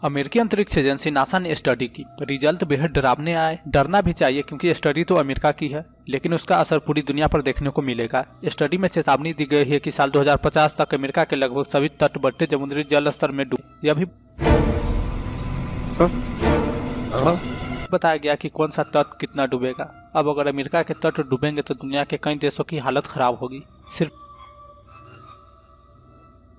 अमेरिकी अंतरिक्ष agency NASA ने स्टडी की, रिजल्ट बेहद डरावने आए। डरना भी चाहिए क्योंकि स्टडी तो अमेरिका की है, लेकिन उसका असर पूरी दुनिया पर देखने को मिलेगा। स्टडी में चेतावनी दी गई है कि साल 2050 तक अमेरिका के लगभग सभी तट बढ़ते समुद्री जल स्तर में डूब। यह भी बताया गया कि कौन सा तट कितना डूबेगा। अब अगर अमेरिका के तट डूबेंगे तो दुनिया के कई देशों की हालत खराब होगी। सिर्फ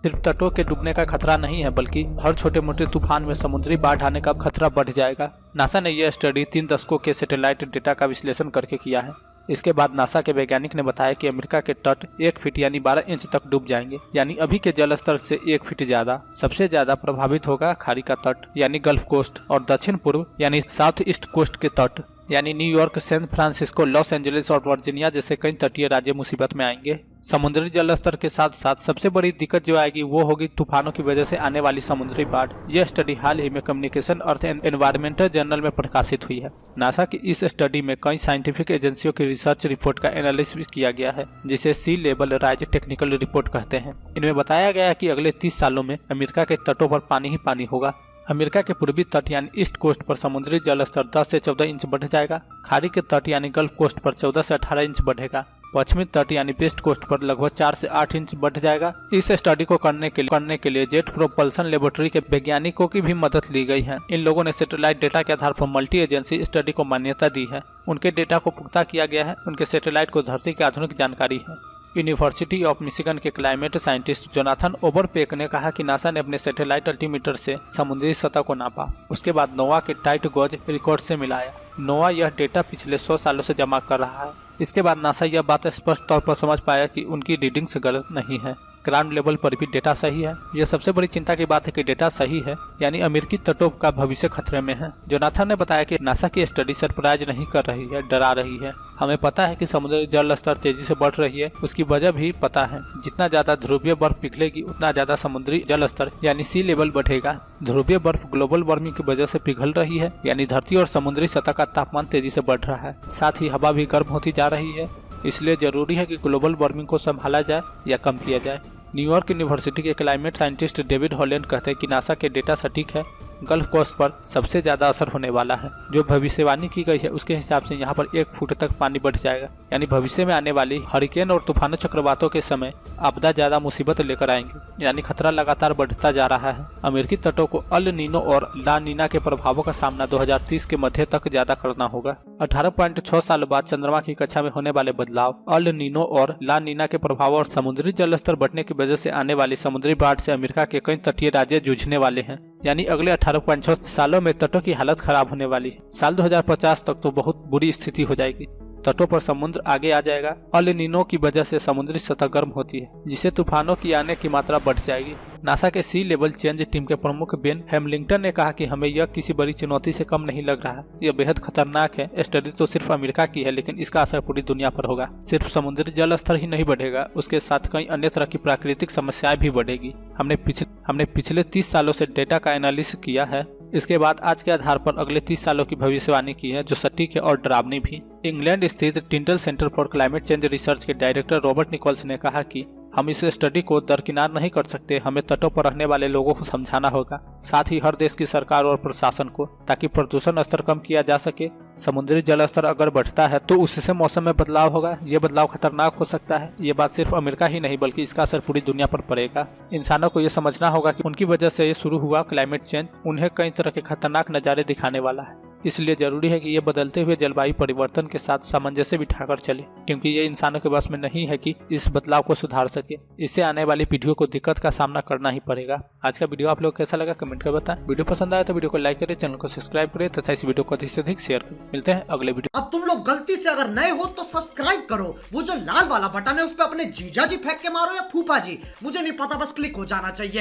तटों के डूबने का खतरा नहीं है, बल्कि हर छोटे मोटे तूफान में समुद्री बाढ़ आने का खतरा बढ़ जाएगा। नासा ने यह स्टडी 3 दशकों के सैटेलाइट डेटा का विश्लेषण करके किया है। इसके बाद नासा के वैज्ञानिक ने बताया कि अमेरिका के तट 1 फीट यानी 12 इंच तक डूब जाएंगे, यानी अभी के जल स्तर से 1 फीट ज्यादा। सबसे ज्यादा प्रभावित होगा खाड़ी का तट यानी गल्फ कोस्ट और दक्षिण पूर्व यानी साउथ ईस्ट कोस्ट के तट यानी New York, San Francisco, Los Angeles और वर्जीनिया जैसे कई तटीय राज्य मुसीबत में आएंगे। समुद्री जल स्तर के साथ साथ सबसे बड़ी दिक्कत जो आएगी वो होगी तूफानों की वजह से आने वाली समुद्री बाढ़। यह स्टडी हाल ही में communication earth and environmental journal में प्रकाशित हुई है। नासा की इस स्टडी में कई साइंटिफिक एजेंसियों की रिसर्च रिपोर्ट का एनालिसिस किया गया है, जिसे सी लेवल राइज टेक्निकल रिपोर्ट कहते हैं। इनमें बताया गया है कि अगले 30 सालों में अमेरिका के तटों पर पानी ही पानी होगा। अमेरिका के पूर्वी तट यानी ईस्ट कोस्ट पर समुद्री जल स्तर 10 से 14 इंच बढ़ जाएगा। खाड़ी के तट यानी गल्फ कोस्ट पर 14 से 18 इंच बढ़ेगा। पश्चिमी तट यानी वेस्ट कोस्ट पर लगभग 4 से 8 इंच बढ़ जाएगा। इस स्टडी को करने के लिए जेट प्रोपल्सन लेबोरेटरी के वैज्ञानिकों की भी मदद ली गई है। इन लोगों ने सैटेलाइट डेटा के आधार पर मल्टी एजेंसी स्टडी को मान्यता दी है। उनके डेटा को पुख्ता किया गया है। उनके सैटेलाइट को धरती की आधुनिक जानकारी है। यूनिवर्सिटी ऑफ मिशिगन के क्लाइमेट साइंटिस्ट जोनाथन ओवरपेक ने कहा कि नासा ने अपने सैटेलाइट अल्टीमीटर से समुद्री सतह को नापा। उसके बाद नोवा के टाइट गॉज रिकॉर्ड से मिलाया। नोवा यह डेटा पिछले 100 सालों से जमा कर रहा है। इसके बाद नासा यह बात स्पष्ट तौर पर समझ पाया कि उनकी रीडिंग्स गलत नहीं है। ग्राउंड लेवल पर भी डेटा सही है। यह सबसे बड़ी चिंता की बात है कि डेटा सही है, यानी अमेरिकी तटों का भविष्य खतरे में है। जोनाथन ने बताया कि नासा की स्टडी सरप्राइज नहीं कर रही है, डरा रही है। हमें पता है कि समुद्री जल स्तर तेजी से बढ़ रही है, उसकी वजह भी पता है। जितना ज्यादा ध्रुवीय बर्फ पिघलेगी उतना ज्यादा समुद्री जल स्तर यानी सी लेवल बढ़ेगा। ध्रुवीय बर्फ ग्लोबल वार्मिंग की वजह से पिघल रही है, यानी धरती और समुद्री सतह का तापमान तेजी से बढ़ रहा है। साथ ही हवा भी गर्म होती जा रही है। इसलिए जरूरी है कि ग्लोबल वार्मिंग को संभाला जाए या कम किया जाए। न्यूयॉर्क यूनिवर्सिटी के क्लाइमेट साइंटिस्ट डेविड हॉलैंड कहते हैं कि नासा के डेटा सटीक है। गल्फ कोस्ट पर सबसे ज्यादा असर होने वाला है। जो भविष्यवाणी की गई है उसके हिसाब से यहाँ पर 1 फुट तक पानी बढ़ जाएगा, यानी भविष्य में आने वाली हरिकेन और तूफानों चक्रवातों के समय आपदा ज्यादा मुसीबत लेकर आएंगे, यानी खतरा लगातार बढ़ता जा रहा है। अमेरिकी तटों को अल नीनो और ला नीना के प्रभावों का सामना 2030 के मध्य तक ज्यादा करना होगा। 18.6 साल बाद चंद्रमा की कक्षा में होने वाले बदलाव, अल नीनो और ला नीना के प्रभाव और समुद्री जल स्तर बढ़ने की वजह से आने वाली समुद्री बाढ़ से अमेरिका के कई तटीय राज्य जूझने वाले हैं। यानी अगले 18.6 सालों में तटों की हालत खराब होने वाली है। साल 2050 तक तो बहुत बुरी स्थिति हो जाएगी। तटों पर समुद्र आगे आ जाएगा। अल नीनो की वजह से समुद्री सतह गर्म होती है, जिससे तूफानों की आने की मात्रा बढ़ जाएगी। नासा के सी लेवल चेंज टीम के प्रमुख बेन हेमलिंगटन ने कहा कि हमें यह किसी बड़ी चुनौती से कम नहीं लग रहा। यह बेहद खतरनाक है। स्टडी तो सिर्फ अमेरिका की है, लेकिन इसका असर पूरी दुनिया पर होगा। सिर्फ समुद्री जल स्तर ही नहीं बढ़ेगा, उसके साथ कई अन्य तरह की प्राकृतिक समस्याएं भी बढ़ेगी। हमने पिछले 30 सालों से डेटा का एनालिसिस किया है। इसके बाद आज के आधार पर अगले 30 सालों की भविष्यवाणी की है, जो सटीक है और डरावनी भी। इंग्लैंड स्थित Tyndall centre for climate change research के डायरेक्टर रॉबर्ट निकोल्स ने कहा कि हम इस स्टडी को दरकिनार नहीं कर सकते। हमें तटों पर रहने वाले लोगों को समझाना होगा, साथ ही हर देश की सरकार और प्रशासन को, ताकि प्रदूषण स्तर कम किया जा सके। समुद्री जल स्तर अगर बढ़ता है तो उससे मौसम में बदलाव होगा। ये बदलाव खतरनाक हो सकता है। ये बात सिर्फ अमेरिका ही नहीं बल्कि इसका असर पूरी दुनिया पर पड़ेगा। इंसानों को ये समझना होगा कि उनकी वजह से ये शुरू हुआ क्लाइमेट चेंज उन्हें कई तरह के खतरनाक नज़ारे दिखाने वाला है। इसलिए जरूरी है कि ये बदलते हुए जलवायु परिवर्तन के साथ सामंजस्य बिठाकर चले, क्योंकि ये इंसानों के बस में नहीं है कि इस बदलाव को सुधार सके। इससे आने वाली पीढ़ियों को दिक्कत का सामना करना ही पड़ेगा। आज का वीडियो आप लोग कैसा लगा कमेंट कर बताएं। वीडियो पसंद आया तो वीडियो को लाइक करें, चैनल को सब्सक्राइब करें तथा इस वीडियो को अधिक से अधिक शेयर करें। मिलते हैं अगले वीडियो। अब तुम लोग गलती से अगर नए हो तो सब्सक्राइब करो। वो जो लाल वाला बटन है उस पर अपने जीजा जी फेंक के मारो या फूफा जी, मुझे नहीं पता, बस क्लिक हो जाना चाहिए।